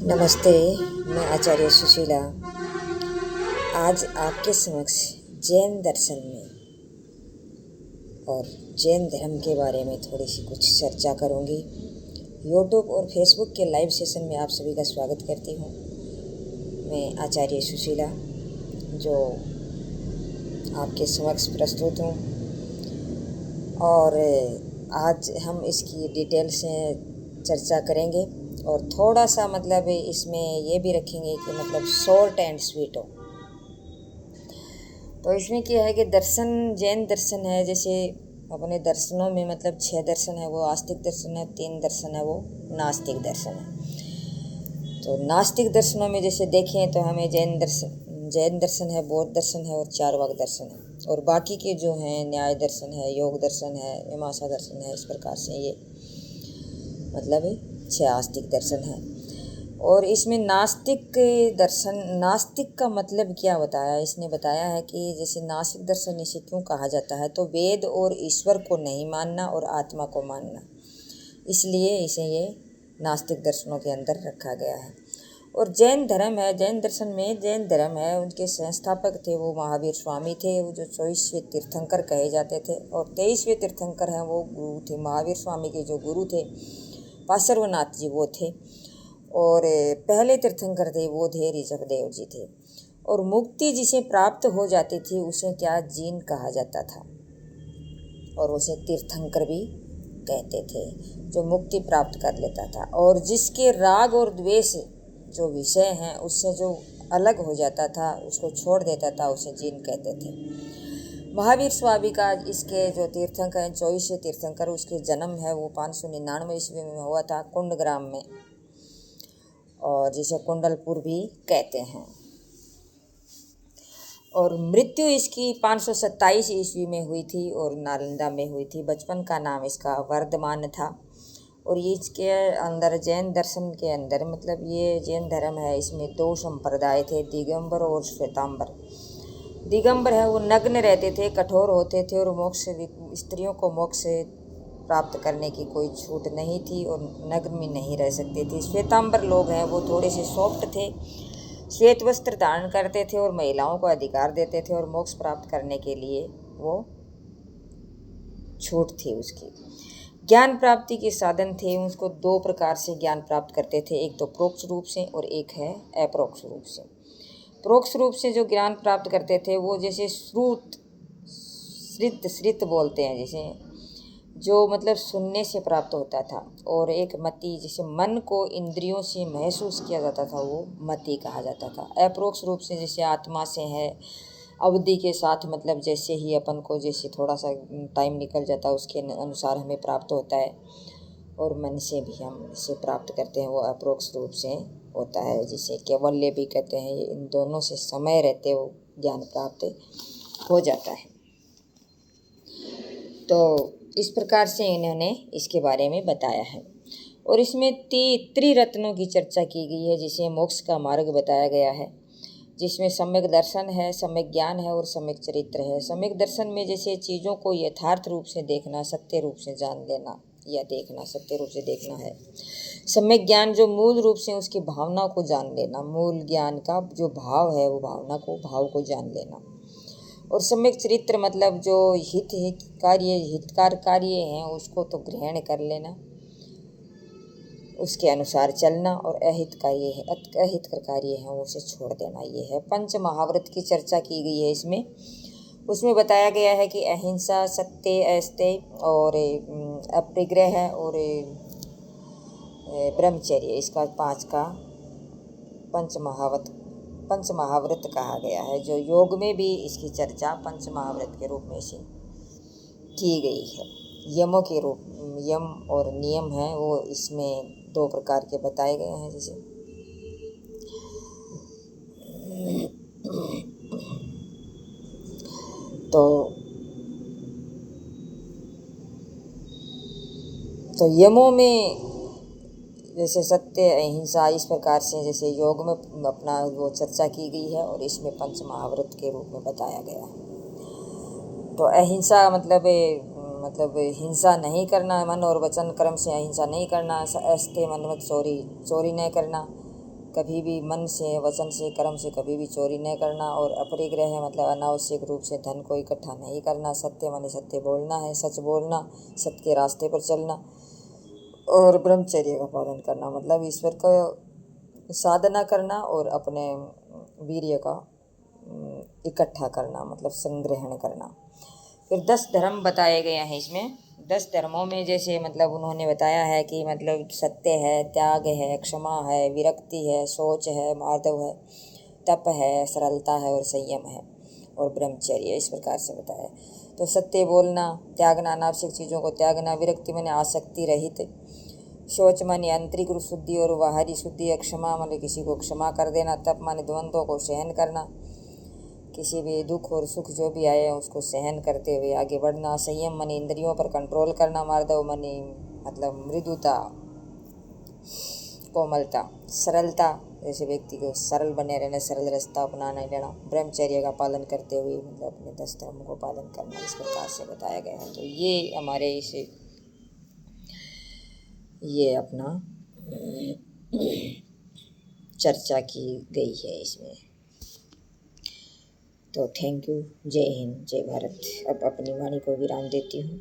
नमस्ते, मैं आचार्य सुशीला आज आपके समक्ष जैन दर्शन में और जैन धर्म के बारे में थोड़ी सी कुछ चर्चा करूंगी। यूट्यूब और फेसबुक के लाइव सेशन में आप सभी का स्वागत करती हूं। मैं आचार्य सुशीला जो आपके समक्ष प्रस्तुत हूं और आज हम इसकी डिटेल से चर्चा करेंगे और थोड़ा सा मतलब इसमें ये भी रखेंगे कि मतलब शॉर्ट एंड स्वीट हो। तो इसमें क्या है कि दर्शन जैन दर्शन है, जैसे अपने दर्शनों में मतलब 6 दर्शन है, वो आस्तिक दर्शन है, 3 दर्शन है वो नास्तिक दर्शन है। तो नास्तिक दर्शनों में जैसे देखें तो हमें जैन दर्शन है, बौद्ध दर्शन है और चारवाक दर्शन है, और बाकी के जो हैं न्याय दर्शन है, योग दर्शन है, मीमांसा दर्शन है। इस प्रकार से ये मतलब 6 आस्तिक दर्शन है। और इसमें नास्तिक दर्शन, नास्तिक का मतलब क्या बताया इसने बताया है कि जैसे नास्तिक दर्शन इसे क्यों कहा जाता है, तो वेद और ईश्वर को नहीं मानना और आत्मा को मानना, इसलिए इसे ये नास्तिक दर्शनों के अंदर रखा गया है। और जैन धर्म है, जैन दर्शन में जैन धर्म है, उनके संस्थापक थे वो महावीर स्वामी थे, वो जो 24वें तीर्थंकर कहे जाते थे, और 23वें तीर्थंकर हैं वो गुरु थे। महावीर स्वामी के जो गुरु थे पार्श्वनाथ जी वो थे, और पहले तीर्थंकर थे वो थे ऋषभदेव जी थे। और मुक्ति जिसे प्राप्त हो जाती थी उसे क्या जीन कहा जाता था, और उसे तीर्थंकर भी कहते थे, जो मुक्ति प्राप्त कर लेता था। और जिसके राग और द्वेष जो विषय हैं उससे जो अलग हो जाता था, उसको छोड़ देता था, उसे जीन कहते थे। महावीर स्वामी का इसके जो तीर्थंकर हैं 24वें तीर्थंकर, उसके जन्म है वो 599 ईस्वी में हुआ था कुंडग्राम में, और जिसे कुंडलपुर भी कहते हैं। और मृत्यु इसकी 527 ईस्वी में हुई थी और नालंदा में हुई थी। बचपन का नाम इसका वर्धमान था। और ये इसके अंदर जैन दर्शन के अंदर मतलब ये जैन धर्म है, इसमें 2 संप्रदाय थे, दिगंबर और श्वेतांबर। दिगंबर है वो नग्न रहते थे, कठोर होते थे, और मोक्ष स्त्रियों को मोक्ष प्राप्त करने की कोई छूट नहीं थी और नग्न में नहीं रह सकते थे। श्वेतांबर लोग हैं वो थोड़े से सॉफ्ट थे, श्वेत वस्त्र धारण करते थे और महिलाओं को अधिकार देते थे, और मोक्ष प्राप्त करने के लिए वो छूट थी उसकी। ज्ञान प्राप्ति के साधन थे, उसको 2 प्रकार से ज्ञान प्राप्त करते थे, एक तो प्रोक्ष रूप से और एक है अप्रोक्ष रूप से। प्रोक्ष रूप से जो ज्ञान प्राप्त करते थे वो जैसे श्रित बोलते हैं, जैसे जो मतलब सुनने से प्राप्त होता था, और एक मति जैसे मन को इंद्रियों से महसूस किया जाता था, वो मति कहा जाता था। अप्रोक्ष रूप से जैसे आत्मा से है, अवधि के साथ मतलब जैसे ही अपन को जैसे थोड़ा सा टाइम निकल जाता है उसके अनुसार हमें प्राप्त होता है, और मन से भी हम इसे प्राप्त करते हैं, वो अप्रोक्ष रूप से होता है, जिसे कैवल्य भी कहते हैं। इन दोनों से समय रहते वो ज्ञान प्राप्त हो जाता है। तो इस प्रकार से इन्होंने इसके बारे में बताया है। और इसमें त्रिरत्नों की चर्चा की गई है, जिसे मोक्ष का मार्ग बताया गया है, जिसमें सम्यक दर्शन है, सम्यक ज्ञान है और सम्यक चरित्र है। सम्यक दर्शन में जैसे चीज़ों को यथार्थ रूप से देखना, सत्य रूप से जान लेना या देखना, सत्य रूप से देखना है। सम्यक ज्ञान जो मूल रूप से उसकी भावना को जान लेना, मूल ज्ञान का जो भाव है वो भाव को जान लेना। और सम्यक चरित्र मतलब जो हितकार कार्य हैं उसको तो ग्रहण कर लेना, उसके अनुसार चलना, और अहितकर कार्य है वो उसे छोड़ देना। ये है पंच महाव्रत की चर्चा की गई है इसमें। उसमें बताया गया है कि अहिंसा, सत्य, अस्तेय और अपरिग्रह और ब्रह्मचर्य, इसका 5 का पंच महाव्रत कहा गया है। जो योग में भी इसकी चर्चा पंच महाव्रत के रूप में से की गई है। यमों के रूप, यम और नियम हैं वो इसमें 2 प्रकार के बताए गए हैं। जैसे तो यमों में जैसे सत्य, अहिंसा, इस प्रकार से जैसे योग में अपना वो चर्चा की गई है, और इसमें पंच महाव्रत के रूप में बताया गया है। तो अहिंसा मतलब मतलब हिंसा नहीं करना, मन और वचन कर्म से अहिंसा नहीं करना, अस्ते मन में चोरी नहीं करना, कभी भी मन से वचन से कर्म से कभी भी चोरी नहीं करना, और अपरिग्रह मतलब अनावश्यक रूप से धन को इकट्ठा नहीं करना, सत्य माने सत्य बोलना है, सच बोलना, सत्य के रास्ते पर चलना, और ब्रह्मचर्य का पालन करना मतलब ईश्वर का साधना करना और अपने वीर्य का इकट्ठा करना मतलब संग्रहण करना। फिर 10 धर्म बताए गए हैं इसमें। 10 धर्मों में जैसे मतलब उन्होंने बताया है कि मतलब सत्य है, त्याग है, क्षमा है, विरक्ति है, शौच है, मार्दव है, तप है, सरलता है और संयम है, और ब्रह्मचर्य इस प्रकार से बताया। तो सत्य बोलना, त्यागना, अनावश्यक चीज़ों को त्यागना, विरक्ति माने आसक्ति रहित, शौच माने आंतरिक शुद्धि और बाहरी शुद्धि, क्षमा माने किसी को क्षमा कर देना, तप माने द्वंद्वों को सहन करना, किसी भी दुख और सुख जो भी आए उसको सहन करते हुए आगे बढ़ना, संयम माने इंद्रियों पर कंट्रोल करना, मार्दव माने मतलब मृदुता, कोमलता, सरलता जैसे व्यक्ति को सरल बने रहना, सरल रास्ता अपनाना लेना, ब्रह्मचर्य का पालन करते हुए मतलब अपने 10 धर्मों को पालन करना, इस प्रकार से बताया गया है। तो ये हमारे ये अपना चर्चा की गई है इसमें। तो थैंक यू, जय हिंद, जय भारत। अब अपनी वाणी को विराम देती हूँ।